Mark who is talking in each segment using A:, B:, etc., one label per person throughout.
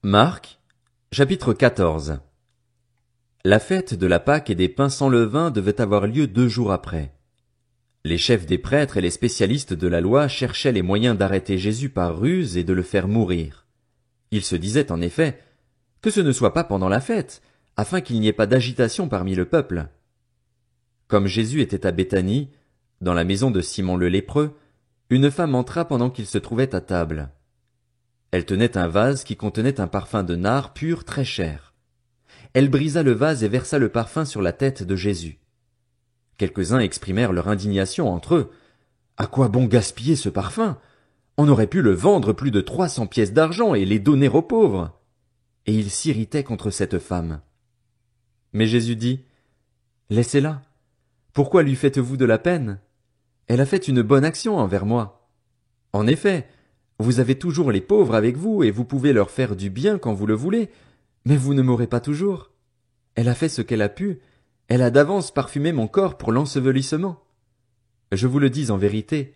A: Marc, chapitre 14. La fête de la Pâque et des pains sans levain devait avoir lieu 2 jours après. Les chefs des prêtres et les spécialistes de la loi cherchaient les moyens d'arrêter Jésus par ruse et de le faire mourir. Ils se disaient en effet que ce ne soit pas pendant la fête, afin qu'il n'y ait pas d'agitation parmi le peuple. Comme Jésus était à Béthanie, dans la maison de Simon le lépreux, une femme entra pendant qu'il se trouvait à table. Elle tenait un vase qui contenait un parfum de nard pur très cher. Elle brisa le vase et versa le parfum sur la tête de Jésus. Quelques-uns exprimèrent leur indignation entre eux. « À quoi bon gaspiller ce parfum? On aurait pu le vendre plus de 300 pièces d'argent et les donner aux pauvres. » Et ils s'irritaient contre cette femme. Mais Jésus dit, « Laissez-la. Pourquoi lui faites-vous de la peine? Elle a fait une bonne action envers moi. En effet, vous avez toujours les pauvres avec vous et vous pouvez leur faire du bien quand vous le voulez, mais vous ne m'aurez pas toujours. Elle a fait ce qu'elle a pu, elle a d'avance parfumé mon corps pour l'ensevelissement. Je vous le dis en vérité,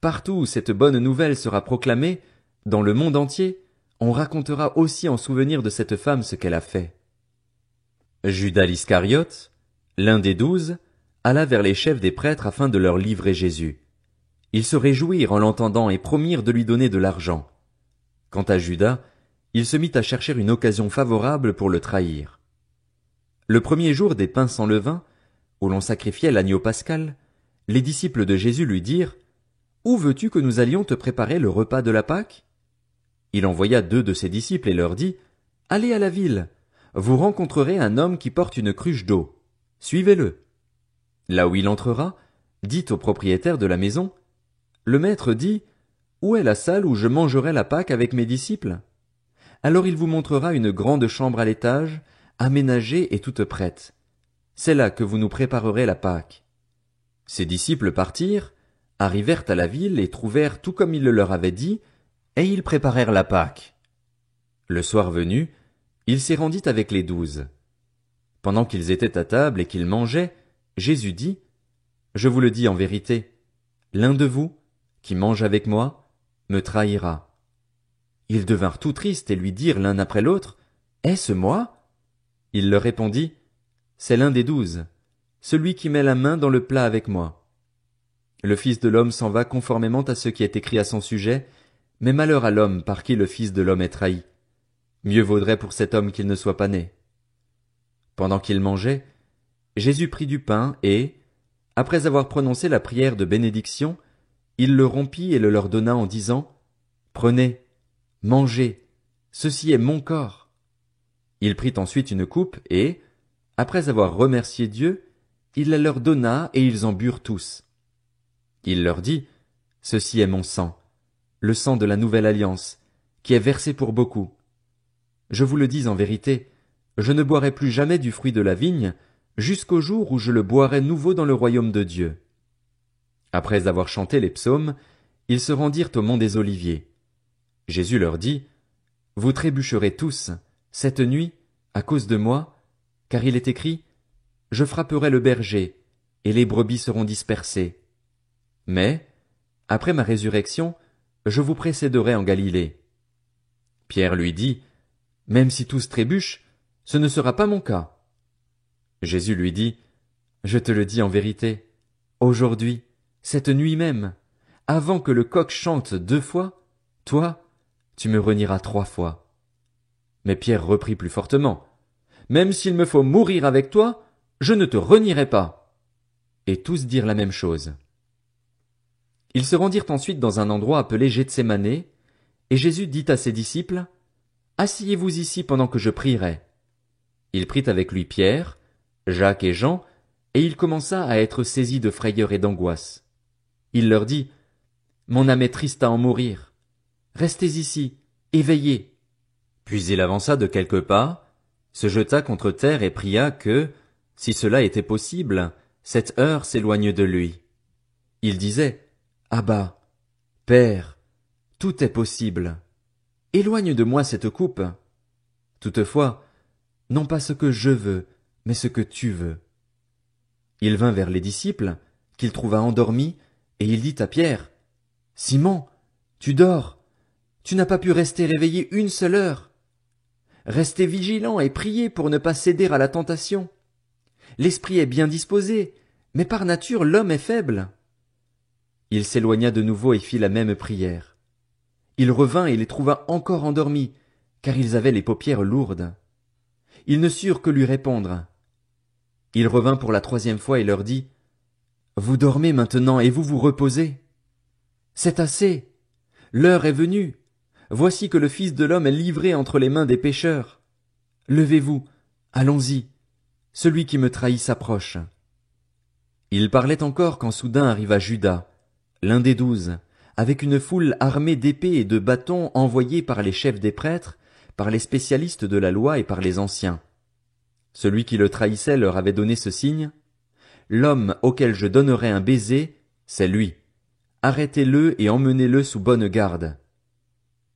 A: partout où cette bonne nouvelle sera proclamée, dans le monde entier, on racontera aussi en souvenir de cette femme ce qu'elle a fait. » Judas l'Iscariote, l'un des 12, alla vers les chefs des prêtres afin de leur livrer Jésus. Ils se réjouirent en l'entendant et promirent de lui donner de l'argent. Quant à Judas, il se mit à chercher une occasion favorable pour le trahir. Le premier jour des pains sans levain, où l'on sacrifiait l'agneau pascal, les disciples de Jésus lui dirent, « Où veux-tu que nous allions te préparer le repas de la Pâque ?» Il envoya 2 de ses disciples et leur dit, « Allez à la ville, vous rencontrerez un homme qui porte une cruche d'eau. Suivez-le. Là où il entrera, dites au propriétaire de la maison, « Le maître dit, où est la salle où je mangerai la Pâque avec mes disciples? » Alors il vous montrera une grande chambre à l'étage, aménagée et toute prête. C'est là que vous nous préparerez la Pâque. Ses disciples partirent, arrivèrent à la ville et trouvèrent tout comme il le leur avait dit, et ils préparèrent la Pâque. Le soir venu, il s'y rendit avec les 12. Pendant qu'ils étaient à table et qu'ils mangeaient, Jésus dit, « Je vous le dis en vérité, l'un de vous, qui mange avec moi, me trahira. » Ils devinrent tout tristes et lui dirent l'un après l'autre, « Est-ce moi ?» Il leur répondit, « C'est l'un des 12, celui qui met la main dans le plat avec moi. Le Fils de l'homme s'en va conformément à ce qui est écrit à son sujet, mais malheur à l'homme par qui le Fils de l'homme est trahi. Mieux vaudrait pour cet homme qu'il ne soit pas né. » Pendant qu'ils mangeaient, Jésus prit du pain et, après avoir prononcé la prière de bénédiction, il le rompit et le leur donna en disant, « Prenez, mangez, ceci est mon corps. » Il prit ensuite une coupe et, après avoir remercié Dieu, il la leur donna et ils en burent tous. Il leur dit, « Ceci est mon sang, le sang de la nouvelle alliance, qui est versé pour beaucoup. Je vous le dis en vérité, je ne boirai plus jamais du fruit de la vigne, jusqu'au jour où je le boirai nouveau dans le royaume de Dieu. » Après avoir chanté les psaumes, ils se rendirent au mont des Oliviers. Jésus leur dit, « Vous trébucherez tous, cette nuit, à cause de moi, car il est écrit, « Je frapperai le berger, et les brebis seront dispersées. » Mais, après ma résurrection, je vous précéderai en Galilée. Pierre lui dit, « Même si tous trébuchent, ce ne sera pas mon cas. » Jésus lui dit, « Je te le dis en vérité, aujourd'hui, cette nuit même, avant que le coq chante 2 fois, toi, tu me renieras 3 fois. » Mais Pierre reprit plus fortement, « Même s'il me faut mourir avec toi, je ne te renierai pas. » Et tous dirent la même chose. Ils se rendirent ensuite dans un endroit appelé Gethsémané, et Jésus dit à ses disciples, « Asseyez-vous ici pendant que je prierai. » Il prit avec lui Pierre, Jacques et Jean, et il commença à être saisi de frayeur et d'angoisse. Il leur dit, « Mon âme est triste à en mourir. Restez ici, éveillés. » Puis il avança de quelques pas, se jeta contre terre et pria que, si cela était possible, cette heure s'éloigne de lui. Il disait, « Abba, Père, tout est possible. Éloigne de moi cette coupe. Toutefois, non pas ce que je veux, mais ce que tu veux. » Il vint vers les disciples, qu'il trouva endormis, et il dit à Pierre, « Simon, tu dors, tu n'as pas pu rester réveillé 1 seule heure. Restez vigilants et priez pour ne pas céder à la tentation. L'esprit est bien disposé, mais par nature l'homme est faible. Il s'éloigna de nouveau et fit la même prière. Il revint et les trouva encore endormis, car ils avaient les paupières lourdes. Ils ne surent que lui répondre. Il revint pour la 3e fois et leur dit, « Vous dormez maintenant et vous vous reposez. C'est assez. L'heure est venue. Voici que le Fils de l'homme est livré entre les mains des pécheurs. Levez-vous, allons-y. Celui qui me trahit s'approche. » Il parlait encore quand soudain arriva Judas, l'un des 12, avec une foule armée d'épées et de bâtons envoyés par les chefs des prêtres, par les spécialistes de la loi et par les anciens. Celui qui le trahissait leur avait donné ce signe. « L'homme auquel je donnerai un baiser, c'est lui. Arrêtez-le et emmenez-le sous bonne garde. »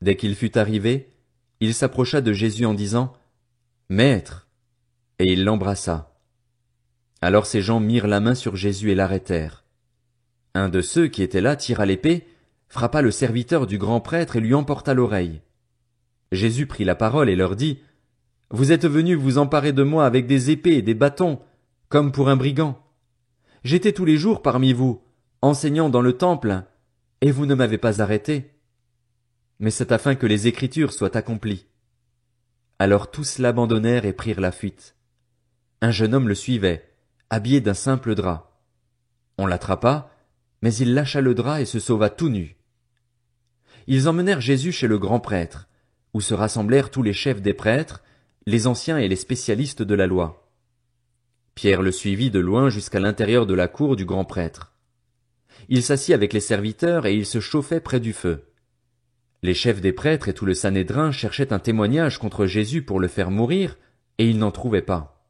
A: Dès qu'il fut arrivé, il s'approcha de Jésus en disant, « Maître !» et il l'embrassa. Alors ces gens mirent la main sur Jésus et l'arrêtèrent. Un de ceux qui étaient là tira l'épée, frappa le serviteur du grand prêtre et lui emporta l'oreille. Jésus prit la parole et leur dit, « Vous êtes venus vous emparer de moi avec des épées et des bâtons, comme pour un brigand. J'étais tous les jours parmi vous, enseignant dans le temple, et vous ne m'avez pas arrêté. Mais c'est afin que les Écritures soient accomplies. » Alors tous l'abandonnèrent et prirent la fuite. Un jeune homme le suivait, habillé d'un simple drap. On l'attrapa, mais il lâcha le drap et se sauva tout nu. Ils emmenèrent Jésus chez le grand prêtre, où se rassemblèrent tous les chefs des prêtres, les anciens et les spécialistes de la loi. Pierre le suivit de loin jusqu'à l'intérieur de la cour du grand prêtre. Il s'assit avec les serviteurs et il se chauffait près du feu. Les chefs des prêtres et tout le Sanhédrin cherchaient un témoignage contre Jésus pour le faire mourir, et ils n'en trouvaient pas.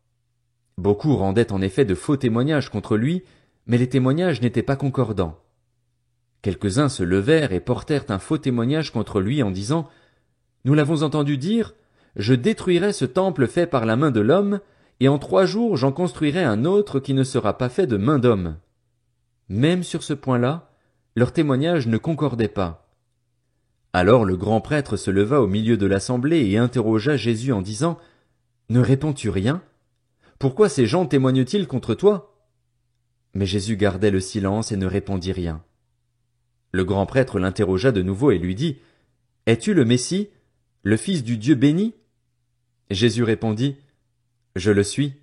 A: Beaucoup rendaient en effet de faux témoignages contre lui, mais les témoignages n'étaient pas concordants. Quelques-uns se levèrent et portèrent un faux témoignage contre lui en disant « Nous l'avons entendu dire, je détruirai ce temple fait par la main de l'homme, et en 3 jours j'en construirai un autre qui ne sera pas fait de main d'homme. » Même sur ce point-là, leurs témoignages ne concordaient pas. Alors le grand prêtre se leva au milieu de l'assemblée et interrogea Jésus en disant « Ne réponds-tu rien? Pourquoi ces gens témoignent-ils contre toi? » Mais Jésus gardait le silence et ne répondit rien. Le grand prêtre l'interrogea de nouveau et lui dit « Es-tu le Messie, le Fils du Dieu béni? » Jésus répondit « Je le suis,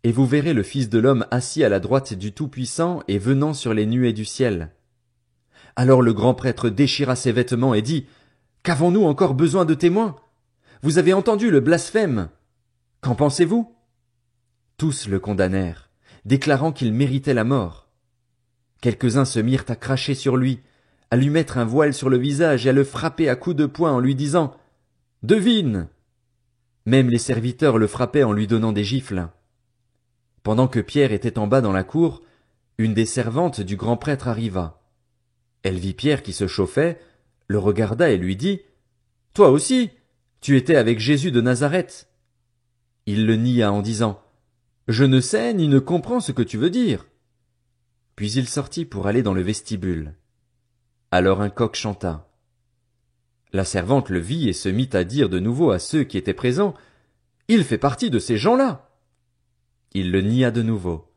A: et vous verrez le Fils de l'homme assis à la droite du Tout-Puissant et venant sur les nuées du ciel. » Alors le grand prêtre déchira ses vêtements et dit « Qu'avons-nous encore besoin de témoins? Vous avez entendu le blasphème. Qu'en pensez-vous? » Tous le condamnèrent, déclarant qu'il méritait la mort. Quelques-uns se mirent à cracher sur lui, à lui mettre un voile sur le visage et à le frapper à coups de poing en lui disant « Devine !» Même les serviteurs le frappaient en lui donnant des gifles. Pendant que Pierre était en bas dans la cour, une des servantes du grand prêtre arriva. Elle vit Pierre qui se chauffait, le regarda et lui dit « Toi aussi, tu étais avec Jésus de Nazareth. » Il le nia en disant « Je ne sais ni ne comprends ce que tu veux dire. » Puis il sortit pour aller dans le vestibule. Alors un coq chanta. La servante le vit et se mit à dire de nouveau à ceux qui étaient présents « Il fait partie de ces gens-là. » Il le nia de nouveau.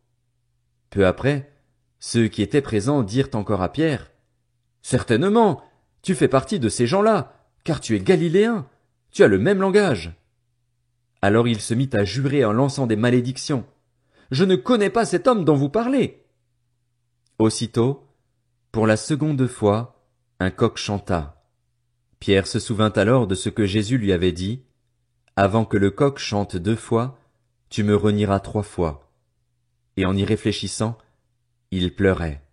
A: Peu après, ceux qui étaient présents dirent encore à Pierre « Certainement, tu fais partie de ces gens-là, car tu es galiléen, tu as le même langage. » Alors il se mit à jurer en lançant des malédictions. « Je ne connais pas cet homme dont vous parlez. » Aussitôt, pour la 2e fois, un coq chanta. Pierre se souvint alors de ce que Jésus lui avait dit « Avant que le coq chante 2 fois, tu me renieras 3 fois. » Et en y réfléchissant, il pleurait.